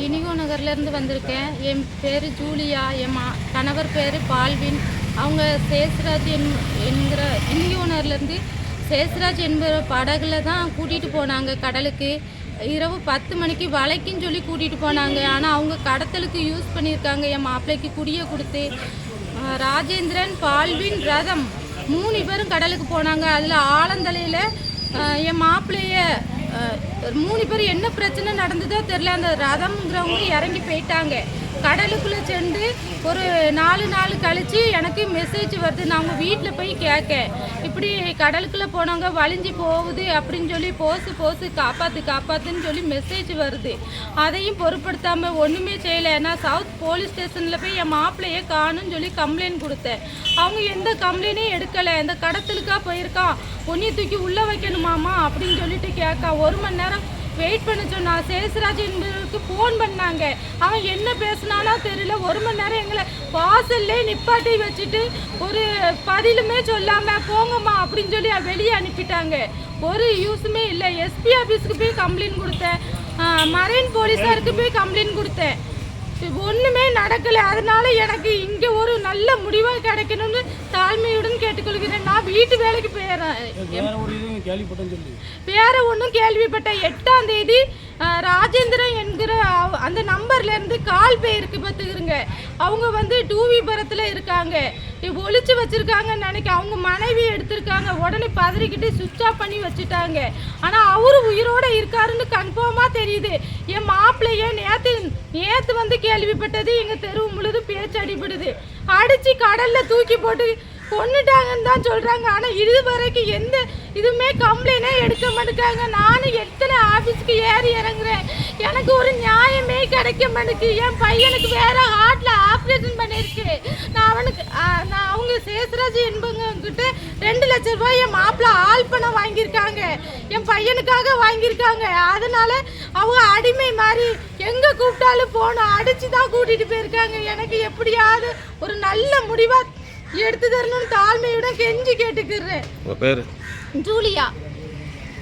இனிகோ நகர்லேருந்து வந்திருக்கேன். என் பேர் ஜூலியா. என் கணவர் பேர் பால்வின். அவங்க சேஸ்ராஜ் என்கிற இனிகோ நகர்லேருந்து சேஸ்ராஜ் என்பற படகுல தான் கூட்டிகிட்டு போனாங்க கடலுக்கு. இரவு 10 மணிக்கு வலைக்குன்னு சொல்லி கூட்டிகிட்டு போனாங்க. ஆனால் அவங்க கடத்தலுக்கு யூஸ் பண்ணியிருக்காங்க. என் மாப்பிள்ளைக்கு குடியை கொடுத்து ராஜேந்திரன், பால்வின், ரதம் 3 பேரும் கடலுக்கு போனாங்க. அதில் ஆலந்தலையில் என் மாப்பிள்ளைய 3 பேர் என்ன பிரச்சனை நடந்ததோ தெரியல. அந்த ரதம்ங்கிறவங்க இறங்கி போயிட்டாங்க. கடலுக்குள்ளே சென்று ஒரு 4 நாள் கழித்து எனக்கு மெசேஜ் வருது. நான் அவங்க வீட்டில் போய் கேட்க, இப்படி கடலுக்குள்ளே போனவங்க வலிஞ்சு போகுது அப்படின்னு சொல்லி போசு காப்பாற்றுன்னு சொல்லி மெசேஜ் வருது. அதையும் பொருட்படுத்தாமல் ஒன்றுமே செய்யலை. நான் சவுத் போலீஸ் ஸ்டேஷனில் போய் என் மாப்பிள்ளையே காணுன்னு சொல்லி கம்ப்ளைண்ட் கொடுத்தேன். அவங்க எந்த கம்ப்ளைண்ட்டையும் எடுக்கலை. இந்த கடத்தலுக்காக போயிருக்கான், பொண்ணியை தூக்கி உள்ளே வைக்கணுமாமா அப்படின்னு சொல்லிட்டு கேட்கா. 1 மணி நேரம் வெயிட் பண்ண சொன்னா. சேஸ்ராஜ் என்பவருக்கு ஃபோன் பண்ணாங்க. அவன் என்ன பேசினானோ தெரியல. 1 மணி நேரம் எங்களை வாசல்லே நிப்பாட்டி வச்சுட்டு ஒரு பதிலுமே சொல்லாமல் போங்கம்மா அப்படின்னு சொல்லி வெளியே அனுப்பிட்டாங்க. ஒரு யூஸுமே இல்லை. எஸ்பி ஆஃபீஸுக்கு போய் கம்ப்ளைண்ட் கொடுத்தேன். மரைன் போலீஸாருக்கு போய் கம்ப்ளைண்ட் கொடுத்தேன். ஒன்றுமே நடக்கலை. அதனால எனக்கு இங்கே ஒரு நல்ல முடிவாக கிடைக்கணும்னு தாழ்மையுடன் கேட்டுக்கொள்கிறேன். நான் வீட்டு வேலைக்கு போயிடுறேன். வேற ஒன்றும் கேள்விப்பட்டேன். 8ஆம் தேதி ராஜேந்திரன் என்கிற அந்த நம்பர்லேருந்து கால் போயிருக்கு பார்த்துக்கிறங்க. அவங்க வந்து டூவிபுரத்தில் இருக்காங்க. ஒழிச்சு வச்சுருக்காங்கன்னு நினைக்க. அவங்க மனைவி எடுத்திருக்காங்க. உடனே பதறிக்கிட்டு சுவிட்ச் ஆஃப் பண்ணி வச்சுட்டாங்க. ஆனால் அவரு உயிரோடு இருக்காருன்னு கன்ஃபார்மாக தெரியுது. என் மாப்பிள்ளைய நேற்று வந்து கேள்விப்பட்டது. எங்கள் தெருவு முழுதும் பேச்சு அடிபடுது. அடித்து கடலில் தூக்கி போட்டு கொண்டுட்டாங்கன்னு தான் சொல்கிறாங்க. ஆனால் இது வரைக்கும் எந்த இதுவுமே கம்ப்ளைண்டே எடுக்க மாட்டேங்காங்க. நானும் எத்தனை ஆஃபீஸுக்கு ஏறி இறங்குறேன். எனக்கு ஒரு நியாயமே கிடைக்க மாட்டேங்குது. என் பையனுக்கு வேற ஹார்ட்டில் ஆப்ரேஷன் பண்ணியிருக்கு. நான் அவங்க சேஸ்ராஜ் என்பவங்கிட்ட 2 லட்ச ரூபாய் என் மாப்பிள்ளை ஆள் பணம் வாங்கியிருக்காங்க. என் பையனுக்காக வாங்கியிருக்காங்க. அதனால அவங்க அடிமை மாதிரி எங்கே கூப்பிட்டாலும் போகணும் அடித்து தான் கூட்டிகிட்டு போயிருக்காங்க. எனக்கு எப்படியாவது ஒரு நல்ல முடிவாக எடுத்து தரணும்னு தாழ்மையுடன் கெஞ்சி கேட்டுக்கிறேன். உங்க பேரு? ஜூலியா.